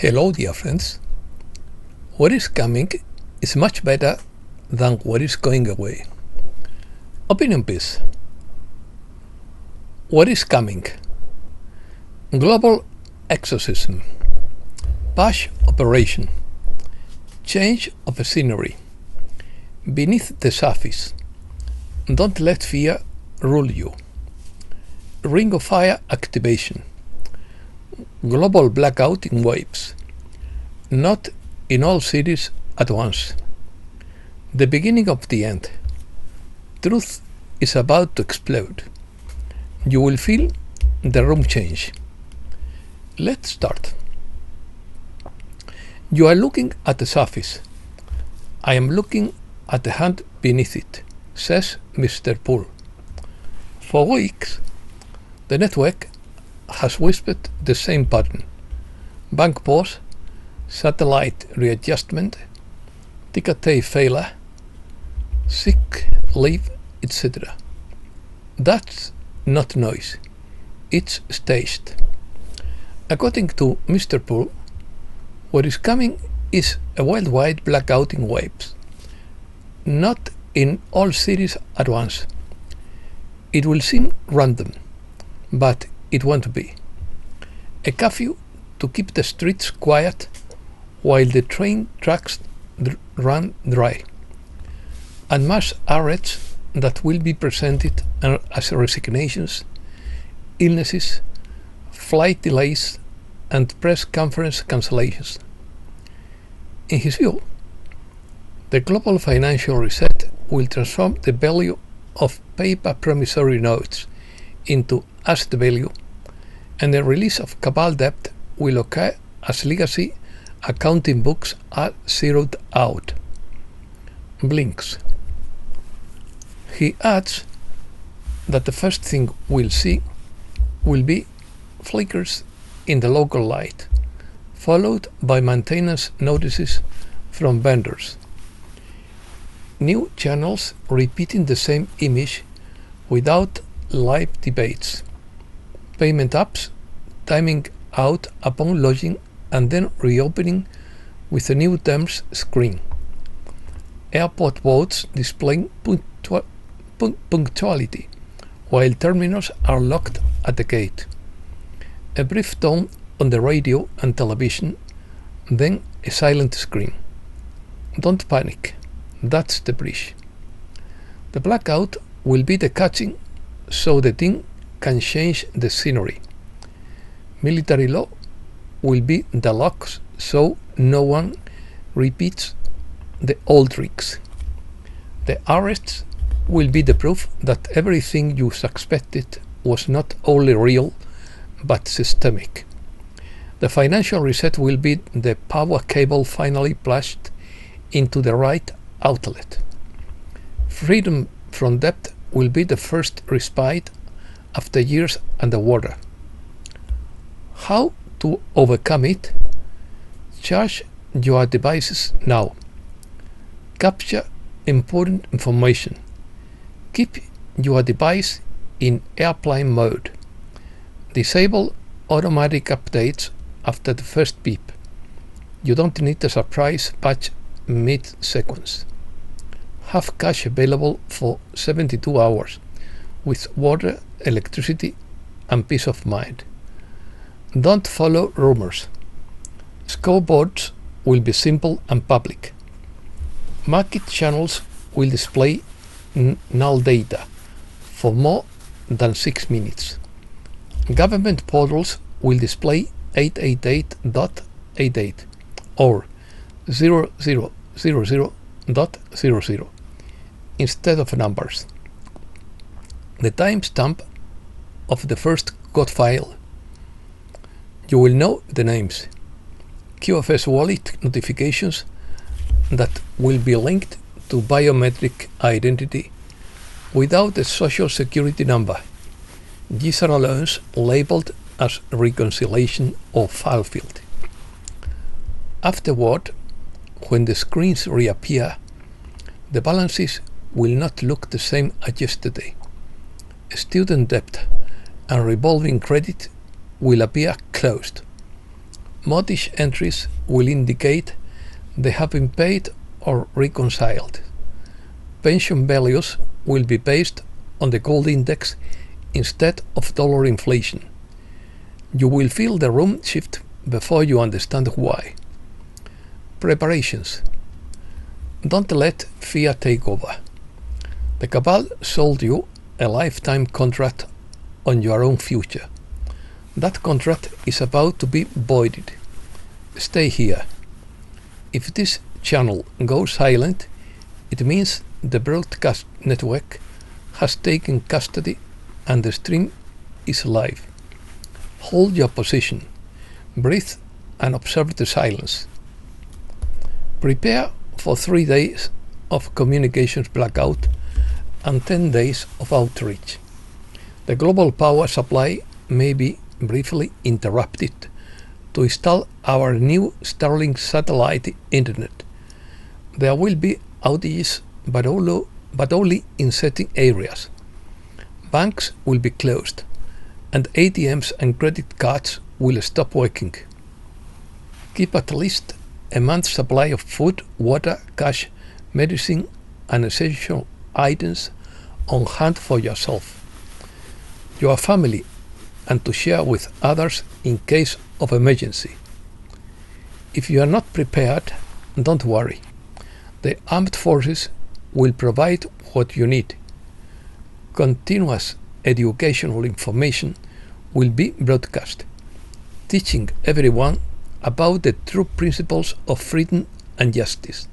Hello, dear friends. What is coming is much better than what is going away. Opinion piece. What is coming? Global exorcism. Purge Operation. Change of the scenery. Beneath the surface. Don't let fear rule you. Ring of Fire activation. Global blackout in waves. Not in all cities at once. The beginning of the end. Truth is about to explode. You will feel the room change. Let's start. You are looking at the surface. I am looking at the hand beneath it, says Mr. Poole. For weeks, the network has whispered the same pattern. Bank pause, satellite readjustment, ticker-tape failure, sick leave, etc. That's not noise. It's staged. According to Mr. Poole, what is coming is a worldwide blackout in waves. Not in all cities at once. It will seem random, but it won't be. A curfew to keep the streets quiet while the train tracks run dry. And mass arrests that will be presented as resignations, illnesses, flight delays, and press conference cancellations. In his view, the global financial reset will transform the value of paper promissory notes into asset value, and the release of cabal debt will occur as legacy accounting books are zeroed out. Blinks. He adds that the first thing we'll see will be flickers in the local light, followed by maintenance notices from vendors. New channels repeating the same image without live debates. Payment apps timing out upon login and then reopening with a new terms screen. Airport boats displaying punctuality while terminals are locked at the gate. A brief tone on the radio and television, then a silent screen. Don't panic, that's the bridge. The blackout will be the catching so the thing can change the scenery. Military law will be the locks so no one repeats the old tricks. The arrests will be the proof that everything you suspected was not only real but systemic. The financial reset will be the power cable finally plushed into the right outlet. Freedom from debt will be the first respite after years underwater. How to overcome it? Charge your devices now. Capture important information. Keep your device in airplane mode. Disable automatic updates after the first beep. You don't need a surprise patch mid-sequence. Have cash available for 72 hours with water, electricity, and peace of mind. Don't follow rumors. Scoreboards will be simple and public. Market channels will display null data for more than 6 minutes. Government portals will display 888.88 or 0000.00 instead of numbers. The timestamp of the first code file. You will know the names. QFS wallet notifications that will be linked to biometric identity without a social security number. These are loans labeled as reconciliation or fulfilled. Afterward, when the screens reappear, the balances will not look the same as yesterday. Student debt and revolving credit will appear closed. Modish entries will indicate they have been paid or reconciled. Pension values will be based on the gold index instead of dollar inflation. You will feel the room shift before you understand why. Preparations. Don't let fear take over. The cabal sold you a lifetime contract on your own future. That contract is about to be voided. Stay here. If this channel goes silent, it means the broadcast network has taken custody and the stream is live. Hold your position, breathe and observe the silence. Prepare for 3 days of communications blackout and 10 days of outreach. The global power supply may be briefly interrupted to install our new Starlink satellite internet. There will be outages, but only in certain areas. Banks will be closed, and ATMs and credit cards will stop working. Keep at least a month's supply of food, water, cash, medicine, and essential items on hand for yourself, your family, and to share with others in case of emergency. If you are not prepared, don't worry. The armed forces will provide what you need. Continuous educational information will be broadcast, teaching everyone about the true principles of freedom and justice.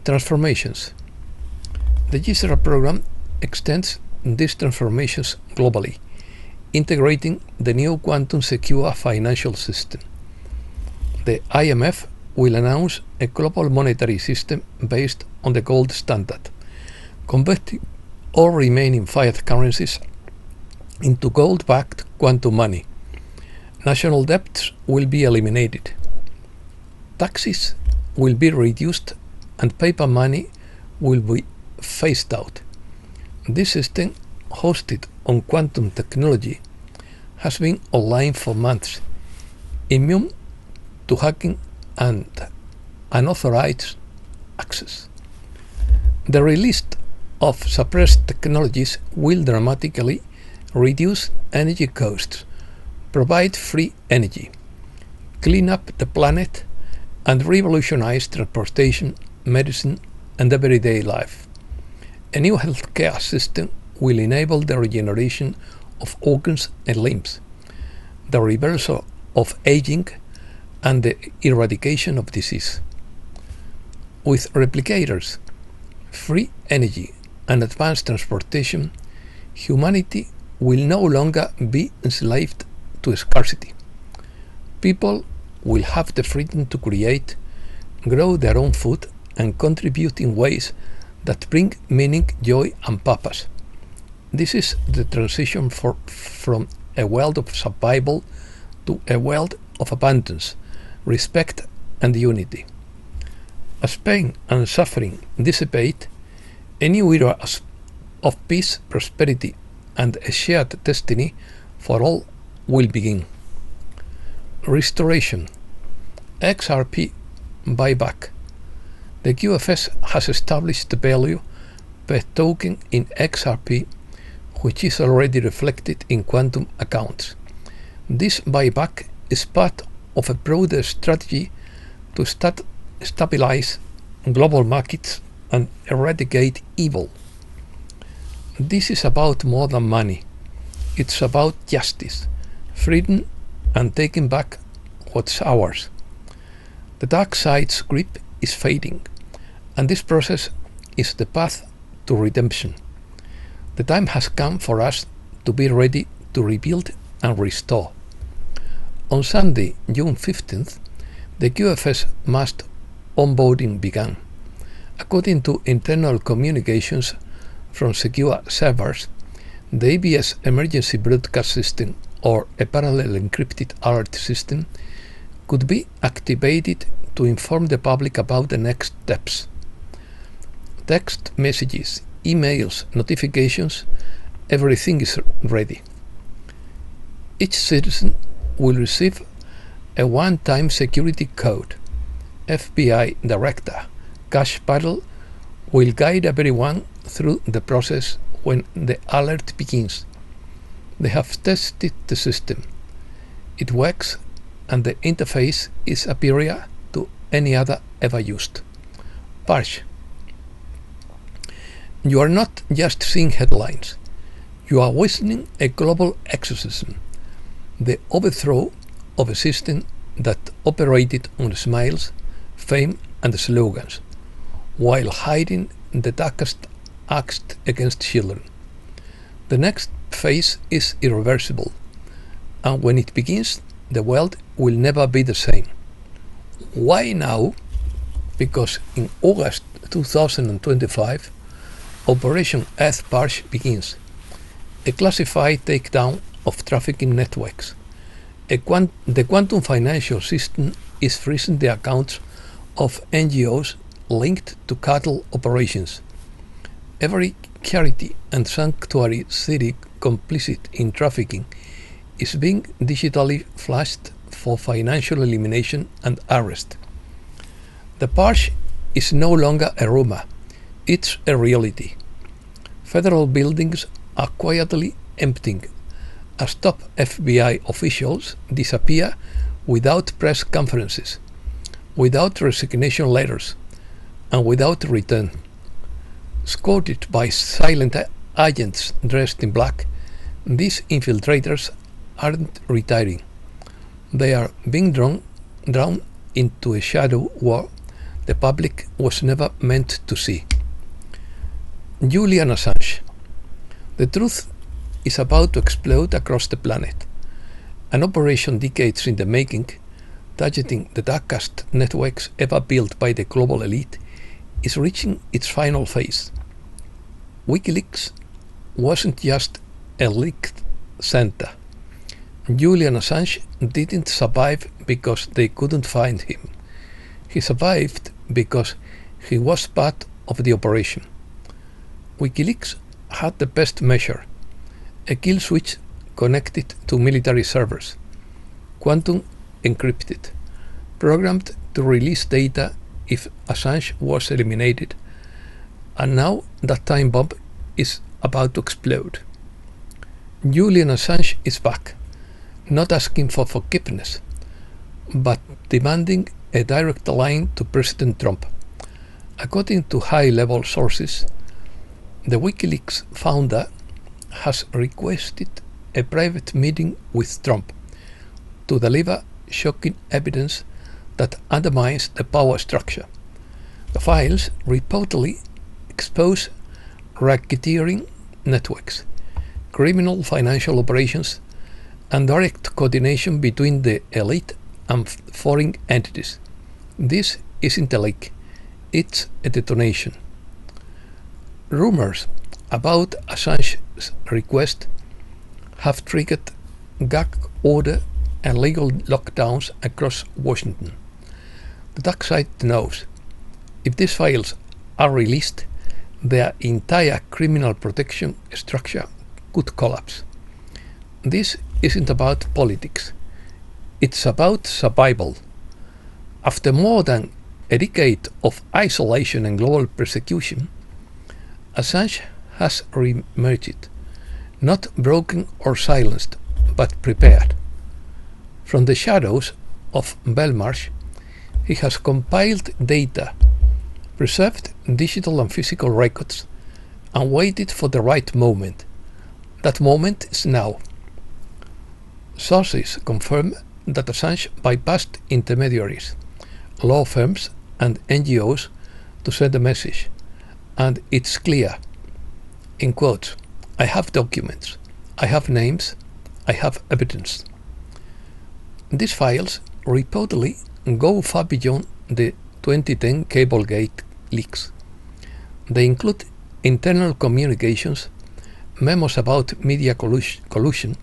Transformations. The GISRA program extends these transformations globally, integrating the new quantum secure financial system. The IMF will announce a global monetary system based on the gold standard, converting all remaining fiat currencies into gold-backed quantum money. National debts will be eliminated. Taxes will be reduced and paper money will be phased out. This system, hosted on quantum technology, has been online for months, immune to hacking and unauthorized access. The release of suppressed technologies will dramatically reduce energy costs, provide free energy, clean up the planet, and revolutionize transportation, medicine, and everyday life. A new healthcare system will enable the regeneration of organs and limbs, the reversal of aging, and the eradication of disease. With replicators, free energy, and advanced transportation, humanity will no longer be enslaved to scarcity. People will have the freedom to create, grow their own food, and contribute in ways that bring meaning, joy, and purpose. This is the transition from a world of survival to a world of abundance, respect, and unity. As pain and suffering dissipate, a new era of peace, prosperity, and a shared destiny for all will begin. Restoration. XRP buyback. The QFS has established the value per token in XRP, which is already reflected in quantum accounts. This buyback is part of a broader strategy to stabilize global markets and eradicate evil. This is about more than money. It's about justice, freedom, and taking back what's ours. The dark side's grip is fading, and this process is the path to redemption. The time has come for us to be ready to rebuild and restore. On Sunday, June 15th, the QFS mass onboarding began. According to internal communications from secure servers, the ABS emergency broadcast system, or a parallel encrypted alert system, could be activated to inform the public about the next steps. Text messages, emails, notifications, everything is ready. Each citizen will receive a one-time security code. FBI Director Cash Patel will guide everyone through the process when the alert begins. They have tested the system. It works, and the interface is superior to any other ever used. Purge. You are not just seeing headlines. You are witnessing a global exorcism, the overthrow of a system that operated on smiles, fame, and slogans, while hiding the darkest acts against children. The next phase is irreversible, and when it begins, the world will never be the same. Why now? Because in August 2025, Operation Earth Purge begins, a classified takedown of trafficking networks. The quantum financial system is freezing the accounts of NGOs linked to cattle operations. Every charity and sanctuary city complicit in trafficking is being digitally flashed for financial elimination and arrest. The purge is no longer a rumor, it's a reality. Federal buildings are quietly emptying as top FBI officials disappear without press conferences, without resignation letters, and without return. Escorted by silent agents dressed in black, these infiltrators aren't retiring. They are being drawn into a shadow war the public was never meant to see. Julian Assange. The truth is about to explode across the planet. An operation decades in the making, targeting the darkest networks ever built by the global elite, is reaching its final phase. WikiLeaks wasn't just a leaked center. Julian Assange didn't survive because they couldn't find him. He survived because he was part of the operation. WikiLeaks had the best measure, a kill switch connected to military servers, quantum encrypted, programmed to release data if Assange was eliminated, and now that time bomb is about to explode. Julian Assange is back, not asking for forgiveness, but demanding a direct line to President Trump. According to high-level sources, the WikiLeaks founder has requested a private meeting with Trump to deliver shocking evidence that undermines the power structure. The files reportedly expose racketeering networks, criminal financial operations, and direct coordination between the elite and foreign entities. This isn't a leak, it's a detonation. Rumors about Assange's request have triggered gag order and legal lockdowns across Washington. The dark side knows if these files are released, their entire criminal protection structure could collapse. This isn't about politics. It's about survival. After more than a decade of isolation and global persecution, Assange has re-emerged, not broken or silenced, but prepared. From the shadows of Belmarsh, he has compiled data, preserved digital and physical records, and waited for the right moment. That moment is now. Sources confirm that Assange bypassed intermediaries, law firms, and NGOs to send a message, and it's clear. In quotes, I have documents, I have names, I have evidence. These files reportedly go far beyond the 2010 Cablegate leaks. They include internal communications, memos about media collusion,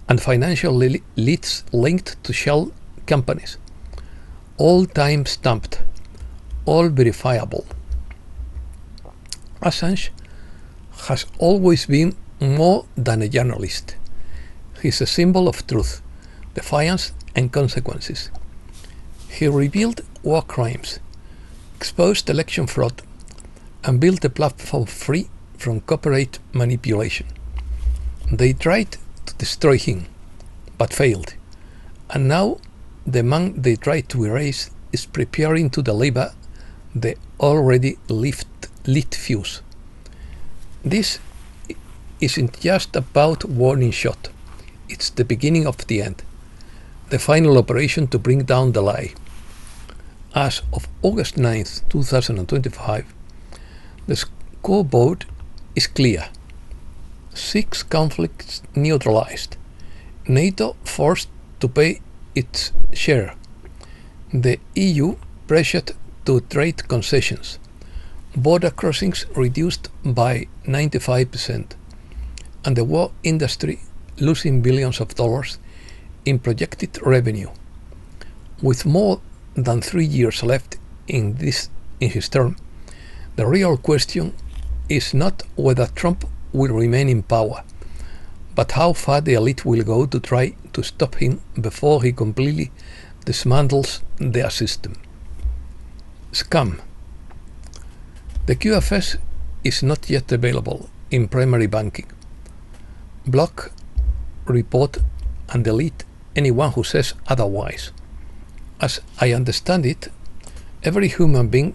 and financial leads linked to shell companies. All time-stamped, all verifiable. Assange has always been more than a journalist. He's a symbol of truth, defiance, and consequences. He revealed war crimes, exposed election fraud, and built a platform free from copyright manipulation. They tried to destroy him, but failed, and now the man they tried to erase is preparing to deliver the already lit fuse. This isn't just about warning shot, it's the beginning of the end, the final operation to bring down the lie. As of August 9th, 2025, the scoreboard is clear. 6 conflicts neutralized. NATO forced to pay its share. The EU pressured to trade concessions. Border crossings reduced by 95%. And the war industry losing billions of dollars in projected revenue. With more than 3 years left in his term, the real question is not whether Trump will remain in power, but how far the elite will go to try to stop him before he completely dismantles their system. Scam. The QFS is not yet available in primary banking. Block, report, and delete anyone who says otherwise. As I understand it, every human being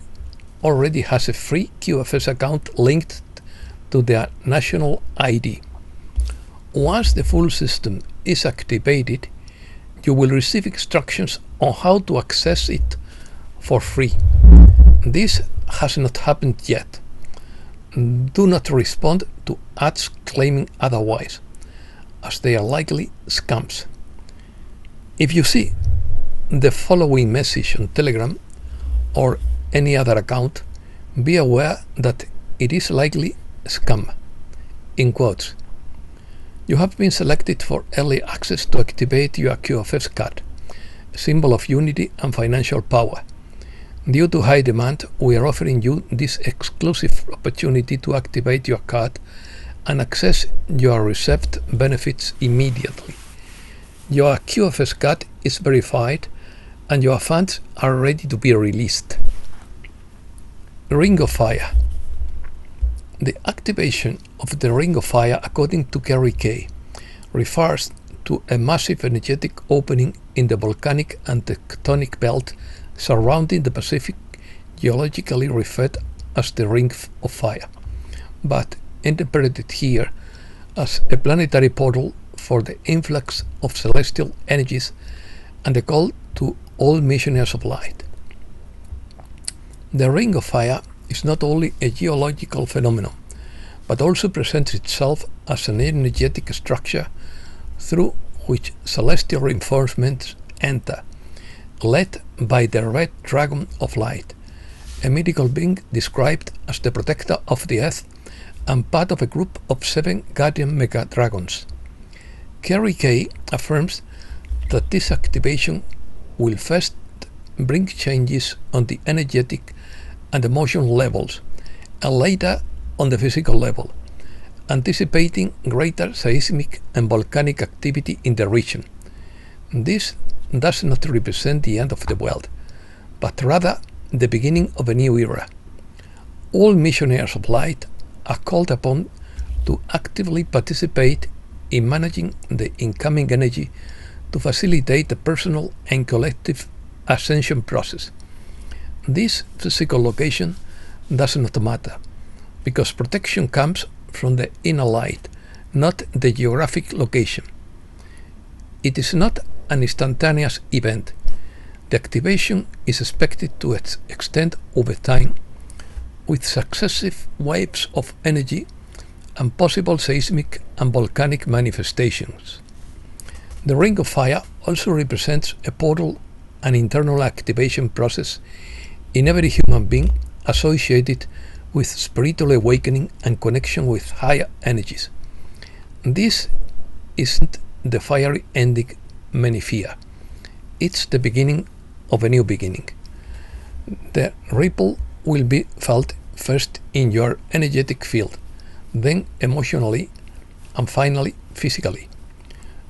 already has a free QFS account linked to their national ID. Once the full system is activated, you will receive instructions on how to access it for free. This has not happened yet. Do not respond to ads claiming otherwise, as they are likely scams. If you see the following message on Telegram or any other account, be aware that it is likely scam. In quotes, you have been selected for early access to activate your QFS card, a symbol of unity and financial power. Due to high demand, we are offering you this exclusive opportunity to activate your card and access your received benefits immediately. Your QFS card is verified and your funds are ready to be released. Ring of Fire. The activation of the Ring of Fire, according to Kerry Kay, refers to a massive energetic opening in the volcanic and tectonic belt surrounding the Pacific, geologically referred as the Ring of Fire, but interpreted here as a planetary portal for the influx of celestial energies and a call to all missionaries of light. The Ring of Fire is not only a geological phenomenon, but also presents itself as an energetic structure through which celestial reinforcements enter, led by the Red Dragon of Light, a mythical being described as the protector of the earth and part of a group of 7 guardian mega-dragons. Kerry Kay affirms that this activation will first bring changes on the energetic and emotional levels, and later on the physical level, anticipating greater seismic and volcanic activity in the region. This does not represent the end of the world, but rather the beginning of a new era. All missionaries of light are called upon to actively participate in managing the incoming energy to facilitate the personal and collective ascension process. This physical location does not matter, because protection comes from the inner light, not the geographic location. It is not an instantaneous event. The activation is expected to extend over time, with successive waves of energy and possible seismic and volcanic manifestations. The Ring of Fire also represents a portal and internal activation process in every human being associated with spiritual awakening and connection with higher energies. This isn't the fiery ending many fear. It's the beginning of a new beginning. The ripple will be felt first in your energetic field, then emotionally, and finally physically.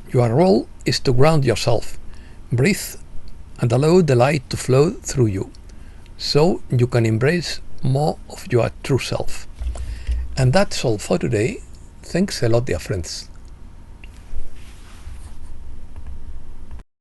Your role is to ground yourself, breathe and allow the light to flow through you, so you can embrace more of your true self. And that's all for today. Thanks a lot, dear friends.